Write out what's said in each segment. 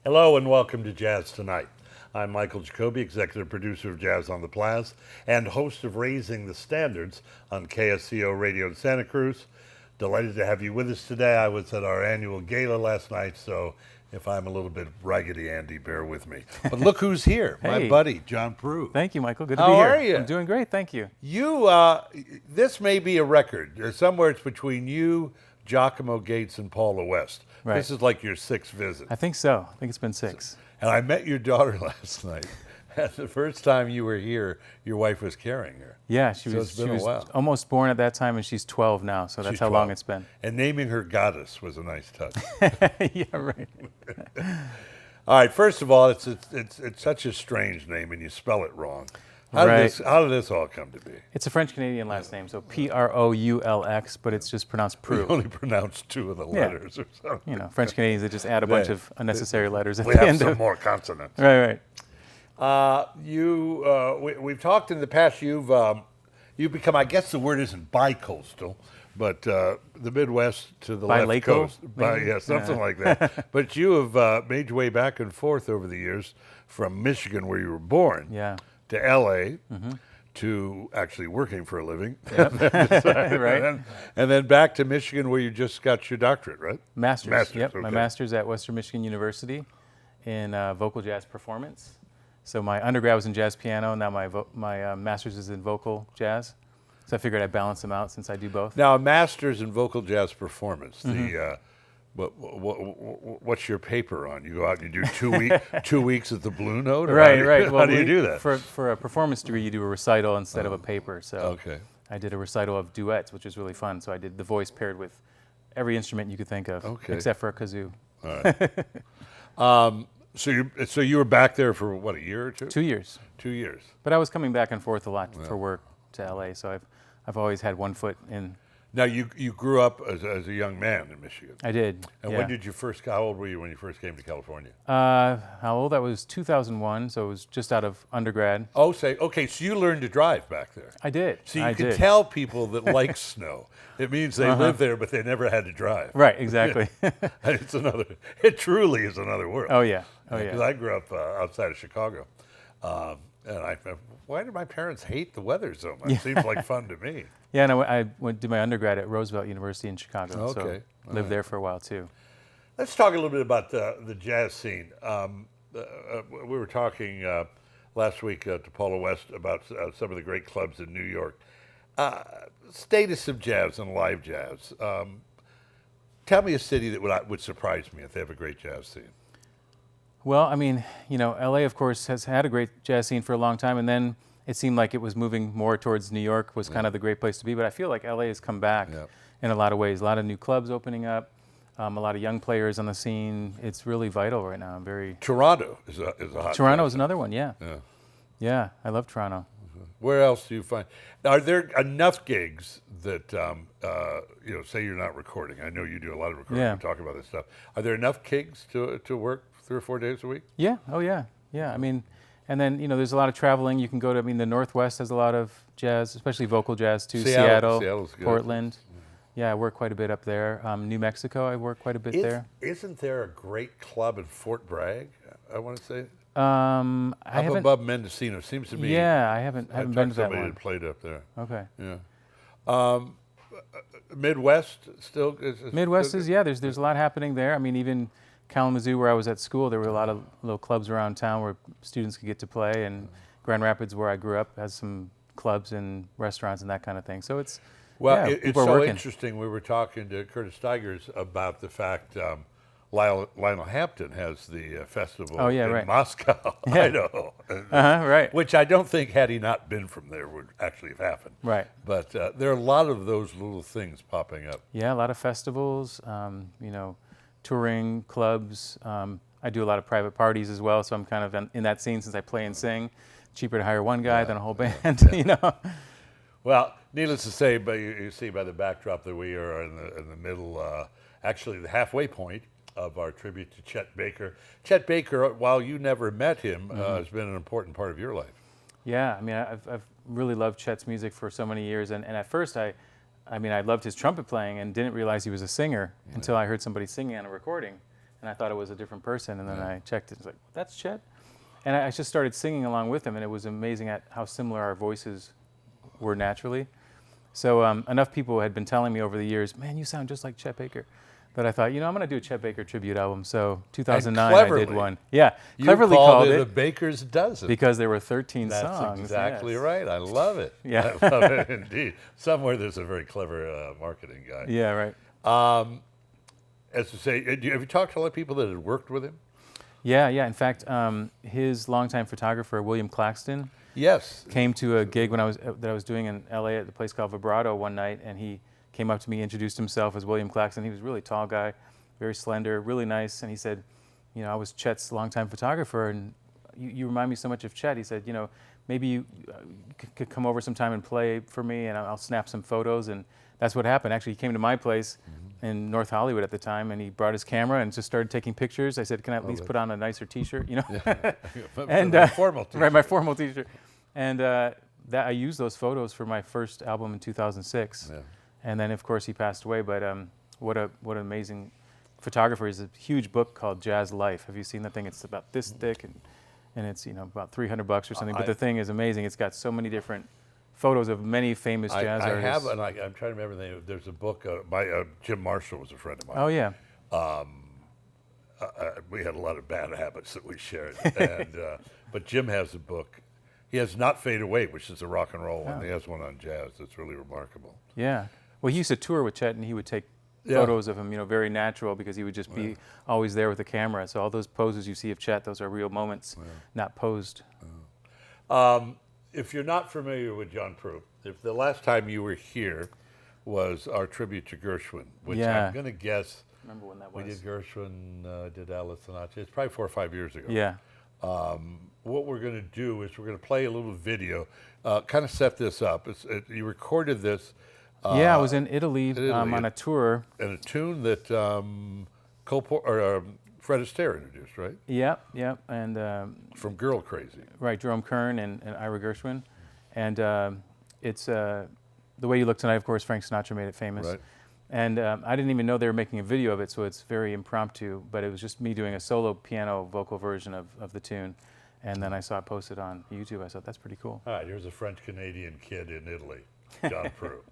Hello and welcome to Jazz Tonight. I'm Michael Jacobi, executive producer of Jazz on the Plaza and host of Raising the Standards on KCAT Radio in Santa Cruz. Delighted to have you with us today. I was at our annual gala last night, so if I'm a little bit raggedy Andy, bear with me. But look who's here, my buddy, John Proulx. Thank you, Michael. Good to be here. How are you? I'm doing great, thank you. This may be a record. There's somewhere it's between you, Giacomo Gates, and Paula West. Right. This is like your sixth visit. I think so. I think it's been 6. And I met your daughter last night. And the first time you were here, your wife was carrying her. Yeah, she So was, it's been she a was while. almost born at that time, and she's 12 now, so that's She's how 12. long it's been. And naming her Goddess was a nice touch. Yeah, right. All right, first of all, it's such a strange name, and you spell it wrong. How Right. did this all come to be? It's a French-Canadian last name, so Proulx, but it's just pronounced We Proulx. only pronounced 2 of the letters or something. You know, French-Canadians, they just add a bunch of unnecessary letters at We the have end some of more consonants. Right. We've talked in the past. You've become, I guess the word isn't bi-coastal, but the Midwest to the left Bi-Laco, coast. maybe? Yeah, something like that. But you have made your way back and forth over the years from Michigan, where you were born, Yeah. to L.A., to actually working for a living, Right. and then back to Michigan, where you just got your doctorate, right? Masters. Yep, my okay. master's at Western Michigan University in vocal jazz performance. So my undergrad was in jazz piano. Now my master's is in vocal jazz. So I figured I'd balance them out since I do both. Now, a master's in vocal jazz performance. Mm-hmm. What's your paper on? You go out and you do 2 weeks at the Blue Note? Or Right. How do you do that? For a performance degree, you do a recital instead of a paper. So Okay. I did a recital of duets, which was really fun. So I did the voice paired with every instrument you could think of, except for a kazoo. All right. So you were back there for what, a year or two? 2 years. 2 years. But I was coming back and forth a lot for work to LA. So I've always had one foot in. Now you grew up as a young man in Michigan. I did. And when did you first? How old were you when you first came to California? How old? I was 2001, so it was just out of undergrad. Oh, okay. So you learned to drive back there. I did. So you can tell people that like snow. It means they live there, but they never had to drive. Right, exactly. It truly is another world. Oh yeah. Because I grew up outside of Chicago, and why did my parents hate the weather so much? It seems like fun to me. Yeah, and I did my undergrad at Roosevelt University in Chicago. Okay. So lived there for a while too. Let's talk a little bit about the jazz scene. We were talking last week to Paula West about some of the great clubs in New York. Status of jazz and live jazz. Tell me a city that would surprise me if they have a great jazz scene. Well, I mean, LA, of course, has had a great jazz scene for a long time, and then it seemed like it was moving more towards New York was kind of the great place to be. But I feel like LA has come back in a lot of ways. A lot of new clubs opening up, a lot of young players on the scene. It's really vital right now. Toronto is a hot Toronto place. is another one, yeah. Yeah, I love Toronto. Where else do you find? Now, are there enough gigs that, say you're not recording? I know you do a lot of recording. Yeah. You talk about this stuff. Are there enough gigs to work 3 or 4 days a week? Yeah. Oh, yeah. Yeah. I mean, and then, there's a lot of traveling. You can go to, the Northwest has a lot of jazz, especially vocal jazz too. Seattle's good. Portland. Yeah, I work quite a bit up there. New Mexico, I work quite a bit there. Isn't there a great club in Fort Bragg, I want to say? I haven't. above Mendocino, seems to me. Yeah, I haven't been to that somebody one. that played up there. Okay. Yeah. Midwest still is Midwest still is, there's a lot happening there. I mean, even Kalamazoo, where I was at school, there were a lot of little clubs around town where students could get to play, and Grand Rapids, where I grew up, has some clubs and restaurants and that kind of thing. So it's it's so working. interesting. We were talking to Curtis Stigers about the fact Lionel Hampton has the festival in Moscow, Idaho. Right. Which I don't think, had he not been from there, would actually have happened. Right. But there are a lot of those little things popping up. Yeah, a lot of festivals, touring clubs. I do a lot of private parties as well, so I'm kind of in that scene since I play and sing. Cheaper to hire one guy than a whole band, Well, needless to say, but you see by the backdrop that we are in the middle, actually the halfway point of our tribute to Chet Baker. Chet Baker, while you never met him, has been an important part of your life. Yeah, I mean, I've really loved Chet's music for so many years, and at first I loved his trumpet playing and didn't realize he was a singer until I heard somebody singing on a recording, and I thought it was a different person, and then I checked it, and was like, that's Chet? And I just started singing along with him, and it was amazing at how similar our voices were naturally. So enough people had been telling me over the years, man, you sound just like Chet Baker. But I thought, I'm going to do a Chet Baker tribute album. So 2009, I did one. Yeah, cleverly called it a Baker's Dozen. Because there were 13 That's songs. That's exactly right. I love it. Yeah. I love it indeed. Somewhere there's a very clever marketing guy. Yeah, right. As to say, have you talked to a lot of people that had worked with him? Yeah. In fact, his longtime photographer, William Claxton, yes, came to a gig that I was doing in LA at the place called Vibrato one night, and he came up to me, introduced himself as William Claxton. He was a really tall guy, very slender, really nice, and he said, I was Chet's longtime photographer, and you remind me so much of Chet. He said, maybe you could come over sometime and play for me, and I'll snap some photos, and that's what happened. Actually, he came to my place in North Hollywood at the time, and he brought his camera and just started taking pictures. I said, can I at least put on a nicer T-shirt, and formal T-shirt. Right, my formal T-shirt. And I used those photos for my first album in 2006. Yeah. And then, of course, he passed away. But what an amazing photographer. He's a huge book called Jazz Life. Have you seen that thing? It's about this thick, and it's about $300 or something. But the thing is amazing. It's got so many different photos of many famous jazz artists. I have, and I'm trying to remember the name. There's a book by Jim Marshall was a friend of mine. Oh yeah. We had a lot of bad habits that we shared, and but Jim has a book. He has Not Fade Away, which is a rock and roll one. He has one on jazz that's really remarkable. Yeah. Well, he used to tour with Chet, and he would take photos of him, very natural, because he would just be always there with the camera. So all those poses you see of Chet, those are real moments, not posed. If you're not familiar with John Proulx, if the last time you were here was our tribute to Gershwin, which I'm going to guess. Remember when that was? We did Gershwin, did Alice Sinatra. It's probably 4 or 5 years ago. Yeah. What we're going to do is we're going to play a little video, kind of set this up. You recorded this. I was in Italy, on a tour. And a tune that Fred Astaire introduced, right? Yep. And from Girl Crazy. Right, Jerome Kern and Ira Gershwin. And it's The Way You Look Tonight, of course, Frank Sinatra made it famous. Right. And I didn't even know they were making a video of it, so it's very impromptu, but it was just me doing a solo piano vocal version of the tune. And then I saw it posted on YouTube. I thought, that's pretty cool. All right, here's a French-Canadian kid in Italy, John Proulx.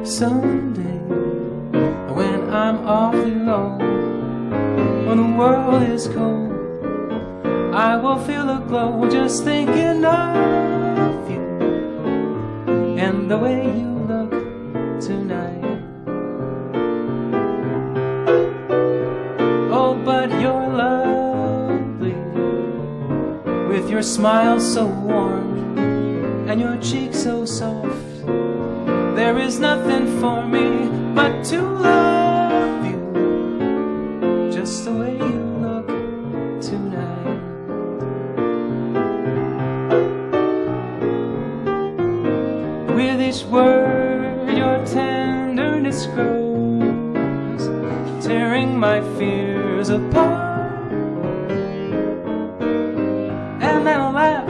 Someday, when I'm awfully low, when the world is cold, I will feel a glow just thinking of you and the way you look tonight. Oh, but you're lovely, with your smile so warm and your cheek so soft. There is nothing for me but to love you just the way you look tonight. With each word your tenderness grows, tearing my fears apart. And that laugh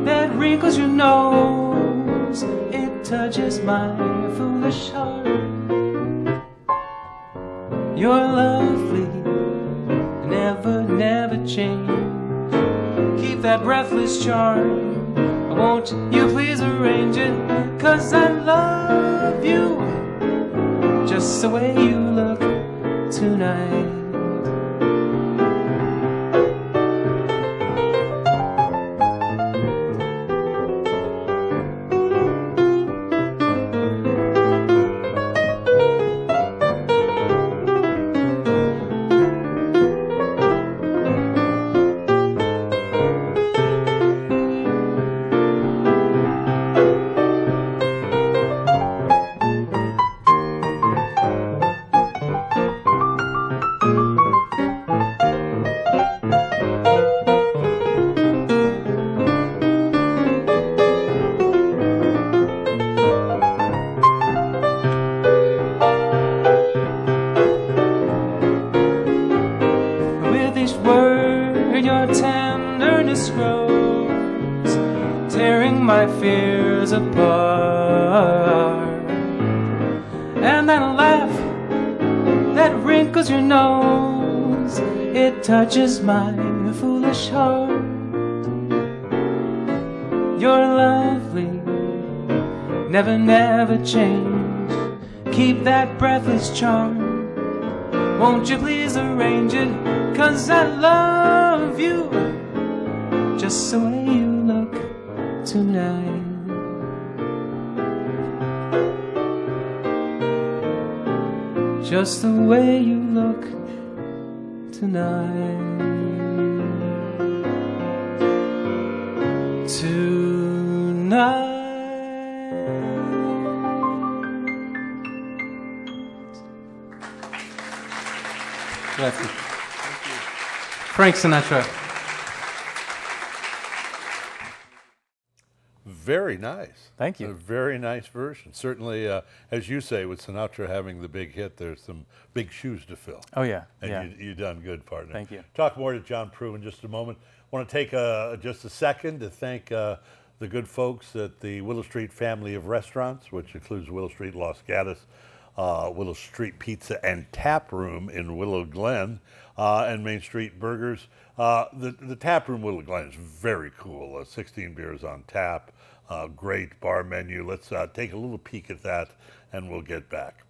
that wrinkles your nose, it touches my foolish heart. You're lovely, never, never change. Keep that breathless charm, won't you please arrange it? 'Cause I love you just the way you look tonight. Touches my foolish heart. You're lovely, never, never change. Keep that breathless charm, won't you please arrange it? 'Cause I love you just the way you look tonight. Just the way you look tonight. Frank Sinatra. Very nice. Thank you. A very nice version. Certainly, as you say, with Sinatra having the big hit, there's some big shoes to fill. Oh, yeah. And yeah. you done good, partner. Thank you. Talk more to John Proulx in just a moment. I want to take just a second to thank the good folks at the Willow Street family of restaurants, which includes Willow Street Los Gatos, Willow Street Pizza and Tap Room in Willow Glen, and Main Street Burgers. The Tap Room Willow Glen is very cool. 16 beers on tap, great bar menu. Let's take a little peek at that, and we'll get back.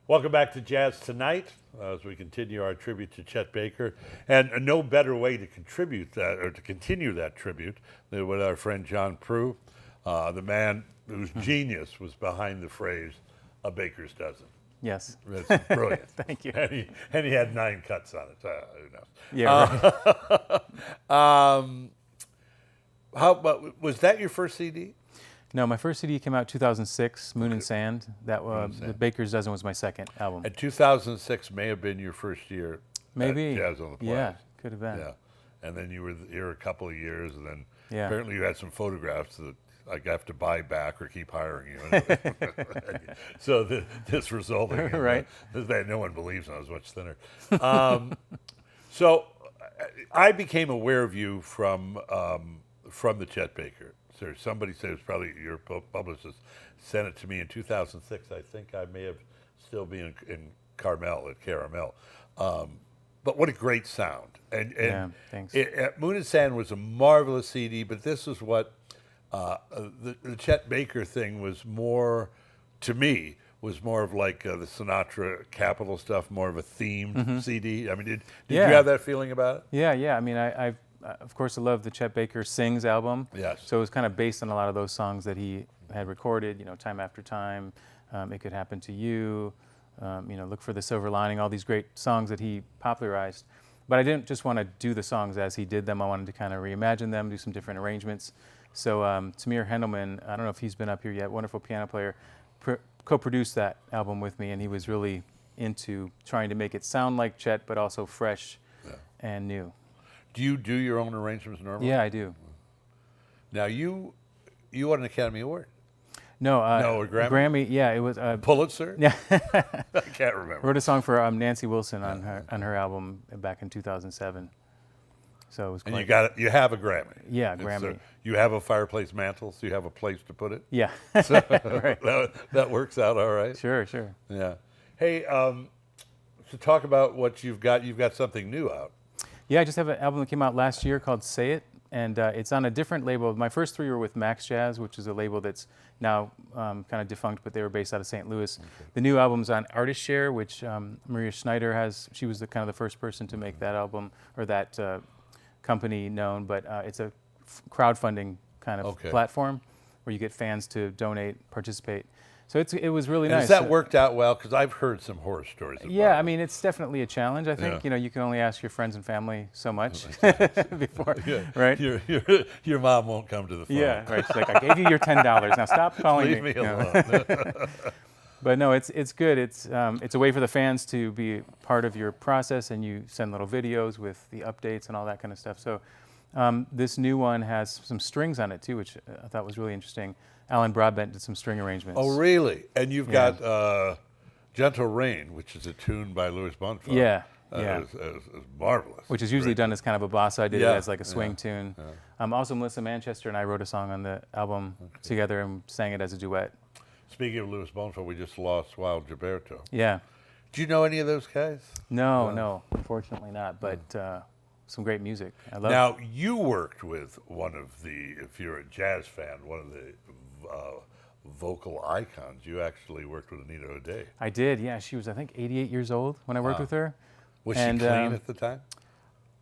Welcome back to Jazz Tonight as we continue our tribute to Chet Baker. And no better way to contribute that, or to continue that tribute, than with our friend John Proulx, the man whose genius was behind the phrase, "a baker's dozen." Yes. That's brilliant. Thank you. And he had 9 cuts on it. Who knows? Yeah. Right. Was that your first CD? No, my first CD came out 2006, Moon and Sand. That The Baker's Dozen was my second album. And 2006 may have been your first year Maybe. at Jazz on the Plaza. Yeah, could have been. Yeah. And then you were here a couple of years, and then Yeah. apparently you had some photographs that I have to buy back or keep hiring you. Anyway. So this resulting in Right. that no one believes I was much thinner. So I became aware of you from the Chet Baker. So somebody said it was probably your publicist sent it to me in 2006. I think I may have still been in Carmel at Caramel. but what a great sound. And Yeah, thanks. Moon and Sand was a marvelous CD, but this is what the Chet Baker thing was more, to me, was more of like the Sinatra Capitol stuff, more of a themed CD. I mean, did you have that feeling about it? Yeah. I mean, I of course, I love the Chet Baker Sings album. Yes. So it was kind of based on a lot of those songs that he had recorded, Time After Time, It Could Happen to You, Look for the Silver Lining, all these great songs that he popularized. But I didn't just want to do the songs as he did them. I wanted to kind of reimagine them, do some different arrangements. So Tamir Hendelman, I don't know if he's been up here yet, wonderful piano player, co-produced that album with me, and he was really into trying to make it sound like Chet, but also fresh and new. Do you do your own arrangements normally? Yeah, I do. Now, you won an Academy Award. No, a Grammy? Grammy, yeah, it was. Pulitzer? Yeah. I can't remember. Wrote a song for Nancy Wilson on her album back in 2007. So it was And quite. you have a Grammy. Yeah, Grammy. So you have a fireplace mantle, so you have a place to put it. Yeah. So Right. that works out all right. Sure. Yeah. Hey, to talk about what you've got something new out. Yeah, I just have an album that came out last year called Say It, and it's on a different label. My first three were with Max Jazz, which is a label that's now kind of defunct, but they were based out of St. Louis. Okay. The new album's on Artist Share, which Maria Schneider has. She was kind of the first person to make that album, or that company known, but it's a crowdfunding kind of platform where you get fans to donate, participate. So it was really nice. Has that worked out well? Because I've heard some horror stories about it. I mean, it's definitely a challenge. I think you can only ask your friends and family so much before, right? Your mom won't come to the phone. Yeah, right. She's like, I gave you your $10. Now stop calling Leave me alone. But no, it's good. It's a way for the fans to be part of your process, and you send little videos with the updates and all that kind of stuff. So this new one has some strings on it too, which I thought was really interesting. Alan Broadbent did some string arrangements. Oh, really? And you've got Gentle Rain, which is a tune by Louis Bonfils. Yeah. It's marvelous. Which is usually done as kind of a bossa. I did it as like a swing tune. Also, Melissa Manchester and I wrote a song on the album together and sang it as a duet. Speaking of Louis Bonfils, we just lost Wild Gilberto. Yeah. Do you know any of those guys? No, unfortunately not. But some great music. I love. Now, you worked with one of the, if you're a jazz fan, one of the vocal icons. You actually worked with Anita O'Day. I did, yeah. She was, I think, 88 years old when I worked with her. Was she clean at the time?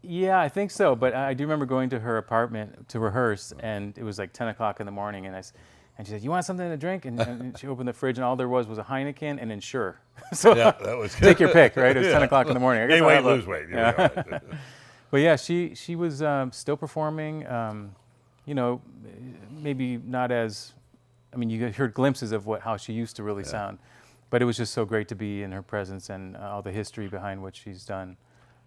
Yeah, I think so. But I do remember going to her apartment to rehearse, and it was like 10 o'clock in the morning, and she said, "You want something to drink?" And she opened the fridge, and all there was a Heineken and Ensure. So that was take your pick, right? It was 10 o'clock in the morning. I guess anyway, lose weight. Yeah. But yeah, she was still performing. Maybe not as. I mean, you heard glimpses of how she used to really sound, but it was just so great to be in her presence and all the history behind what she's done.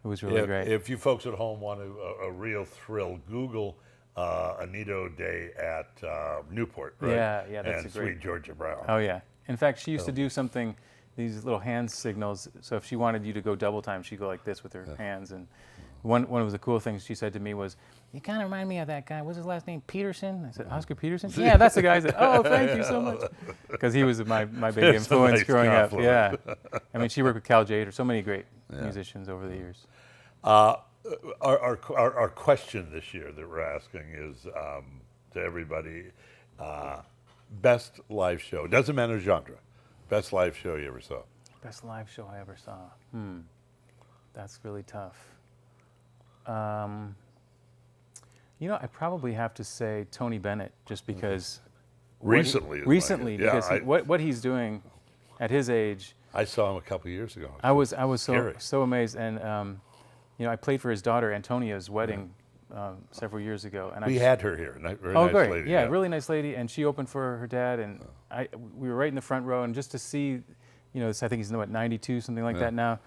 It was really great. If you folks at home want a real thrill, Google Anita O'Day at Newport, right? Yeah, that's and a great. Sweet Georgia Brown. Oh yeah. In fact, she used to do something, these little hand signals. So if she wanted you to go double time, she'd go like this with her hands. And one of the cool things she said to me was, "You kind of remind me of that guy. What's his last name? Peterson?" I said, "Oscar Peterson?" "Yeah, that's the guy." I said, "Oh, thank you so much." Because he was my big influence nice growing up. compliment. Yeah. I mean, she worked with Cal Jader, so many great musicians over the years. Our question this year that we're asking is to everybody, best live show. Doesn't matter genre. Best live show you ever saw. Best live show I ever saw. That's really tough. I probably have to say Tony Bennett, just because. Recently, because what he's doing at his age. I saw him a couple of years ago. I was so amazed, and I played for his daughter Antonia's wedding several years ago, and we had her here. Very nice great. Lady. Yeah, really nice lady, and she opened for her dad, and we were right in the front row, and just to see, I think he's 92, something like that now,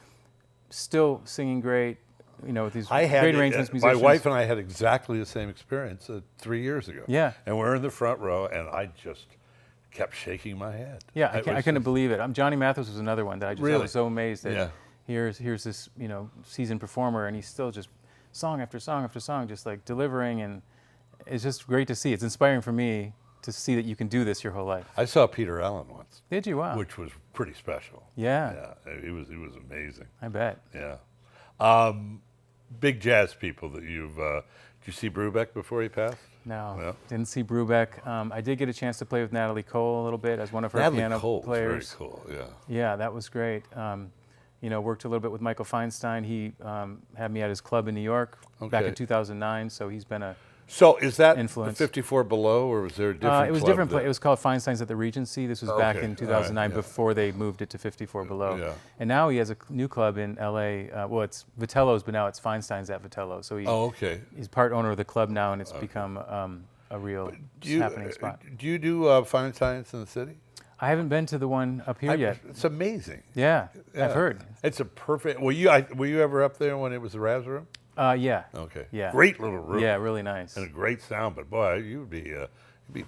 still singing great. With these great arrangements, musicians. My wife and I had exactly the same experience 3 years ago. Yeah. And we're in the front row, and I just kept shaking my head. Yeah, I couldn't believe it. Johnny Mathis was another one that I was so amazed that here's this seasoned performer, and he's still just song after song after song, just like delivering, and it's just great to see. It's inspiring for me to see that you can do this your whole life. I saw Peter Allen once. Did you? Wow. Which was pretty special. Yeah. Yeah, he was amazing. I bet. Yeah. Big jazz people that you've. Did you see Brubeck before he passed? No, didn't see Brubeck. I did get a chance to play with Natalie Cole a little bit as one of her piano players. Very cool, yeah. Yeah, that was great. Worked a little bit with Michael Feinstein. He had me at his club in New York back in 2009, so he's been a So is that influence. the 54 Below, or was there a different It was club different. It was called Feinstein's at the Regency. This was back in 2009 before they moved it to 54 Below. Yeah. And now he has a new club in L.A. It's Vitello's, but now it's Feinstein's at Vitello. So he's part owner of the club now, and it's become a real happening spot. Do you do Feinstein's in the city? I haven't been to the one up here yet. It's amazing. Yeah, I've heard. It's a perfect. Were you ever up there when it was the Raz Room? Yeah. Okay. Yeah. Great little room. Yeah, really nice. And a great sound, but boy, you'd be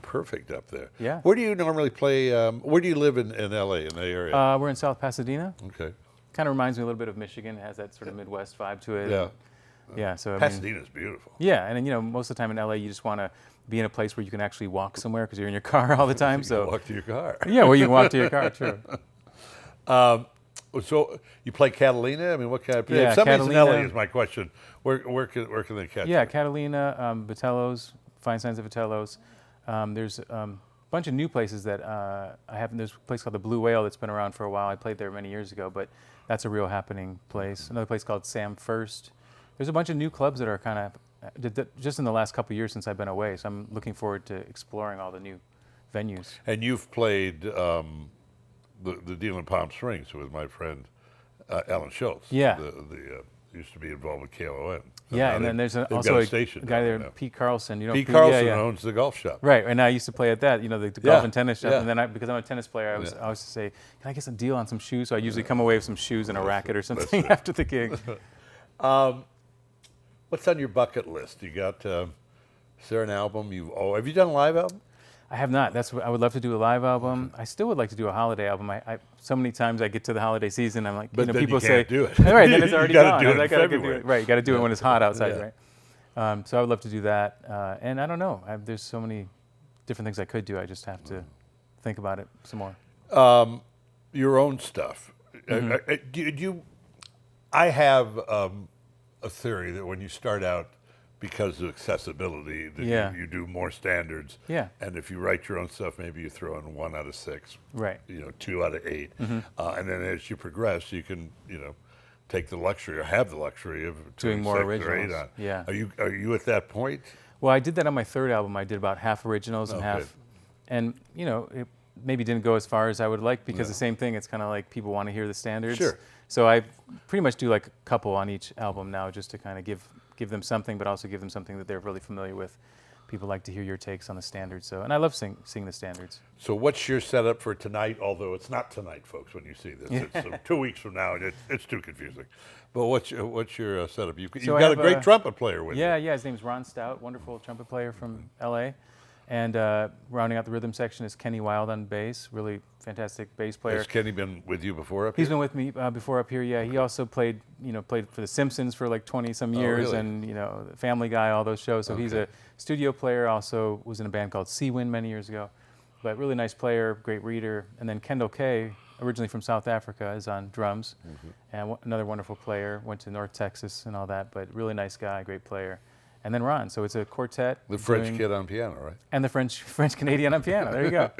perfect up there. Yeah. Where do you normally play? Where do you live in LA, in the area? We're in South Pasadena. Okay. Kind of reminds me a little bit of Michigan. It has that sort of Midwest vibe to it. Yeah. Yeah. So Pasadena's beautiful. Yeah, and then, most of the time in LA, you just want to be in a place where you can actually walk somewhere because you're in your car all the time. You can walk to your car. Yeah, where you can walk to your car. True. So you play Catalina? I mean, what kind of? Yeah, if somebody's Catalina. in LA is my question. Where can they catch? Yeah, you? Catalina, Vitello's, Feinstein's at Vitello's. There's a bunch of new places that I haven't. There's a place called the Blue Whale that's been around for a while. I played there many years ago, but that's a real happening place. Another place called Sam First. There's a bunch of new clubs that are kind of just in the last couple of years since I've been away. So I'm looking forward to exploring all the new venues. And you've played the deal in Palm Springs with my friend Alan Schultz. Yeah. The used to be involved with KON. Yeah, and then there's also a guy there, Pete Carlson. Pete Carlson owns the golf shop. Right, and I used to play at that, the golf and tennis shop. And then because I'm a tennis player, I was to say, can I get some deal on some shoes? So I usually come away with some shoes and a racket or something after the gig. What's on your bucket list? You got, is there an album have you done a live album? I have not. That's what I would love to do, a live album. I still would like to do a holiday album. I so many times I get to the holiday season, I'm like, but then people you can't say, do it. All right, then it's already gone. Do it in February. Right, you got to do it when it's hot outside, right? So I would love to do that. And I don't know. there's so many different things I could do. I just have to think about it some more. Your own stuff. I have a theory that when you start out, because of accessibility, that you do more standards. Yeah. And if you write your own stuff, maybe you throw in 1 out of 6. Right. 2 out of 8. And then as you progress, you can, take the luxury or have the luxury of doing more 6 or originals. 8 on. Yeah. Are you at that point? Well, I did that on my third album. I did about half originals and half, and it maybe didn't go as far as I would like because the same thing. It's kind of like people want to hear the standards. Sure. So I pretty much do like a couple on each album now, just to kind of give them something, but also give them something that they're really familiar with. People like to hear your takes on the standards. So, and I love singing the standards. So what's your setup for tonight? Although it's not tonight, folks, when you see this. It's 2 weeks from now, and it's too confusing. But what's your setup? You've got a great trumpet player with you. Yeah, his name's Ron Stout, wonderful trumpet player from L.A. And rounding out the rhythm section is Kenny Wild on bass, really fantastic bass player. Has Kenny been with you before up here? He's been with me before up here, yeah. He also played for The Simpsons for like 20-some years, really? And, Family Guy, all those shows. So he's a studio player, also was in a band called Sea Wind many years ago. But really nice player, great reader. And then Kendall Kay, originally from South Africa, is on drums. And another wonderful player, went to North Texas and all that, but really nice guy, great player. And then Ron, so it's a quartet. The French kid on piano, right? And the French-Canadian on piano, there you go.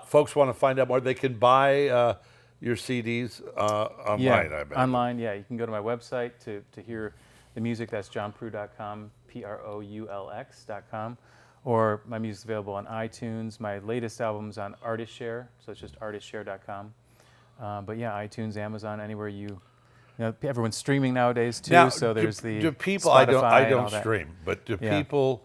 Folks want to find out more. They can buy your CDs online, I imagine. Online, yeah. You can go to my website to hear the music. That's johnproulx.com, PROULX.com. Or my music's available on iTunes. My latest album's on ArtistShare, so it's just artistshare.com. But yeah, iTunes, Amazon, anywhere everyone's streaming nowadays too. Now, so there's do people? Spotify I and all don't that. stream, but do people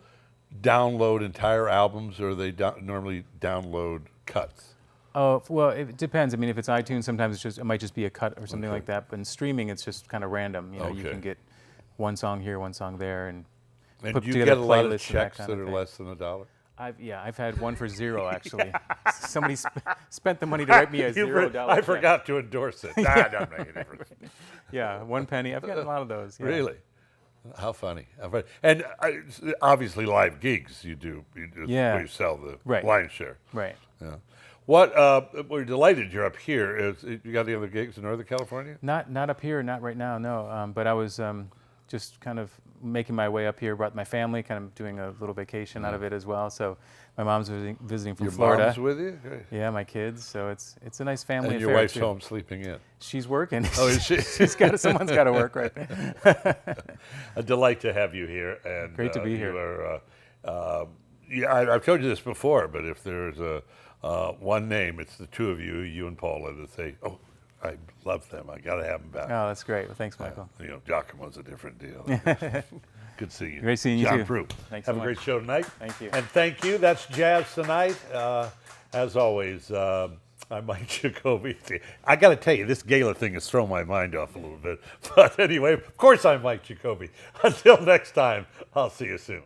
download entire albums, or they normally download cuts? Oh well, it depends. I mean, if it's iTunes, sometimes it might just be a cut or something like that. But in streaming, it's just kind of random. You can get one song here, one song there, and put do you together get a lot of playlists checks and that kind are of less than $1? I've had one for $0 actually. Somebody spent the money to write me a $0 I check. forgot to endorse it. That doesn't make a difference. Yeah, 1 penny. I've gotten a lot of those. Yeah. Really? How funny. And obviously live gigs you do where you sell the lion's share. Right. Yeah. We're delighted you're up here. You got any other gigs in Northern California? Not up here, not right now, no. But I was just kind of making my way up here. Brought my family, kind of doing a little vacation out of it as well. So my mom's visiting from Florida. Your mom's with you? Great. Yeah, my kids. So it's a nice family and affair. your wife's too. home sleeping in. She's working. Oh, is she? Someone's got to work, right? A delight to have you here. And great to be here. I've told you this before, but if there's one name, it's the two of you and Paula, that say, "Oh, I love them. I got to have them back." Oh, that's great. Well, thanks, Michael. Giacomo's a different deal. Good seeing you. Great seeing you John too. Proulx. Thanks Have so a much. great show tonight. Thank you. And thank you. That's Jazz Tonight. As always, I'm Mike Jacobi. I got to tell you, this gala thing has thrown my mind off a little bit. But anyway, of course I'm Mike Jacobi. Until next time, I'll see you soon.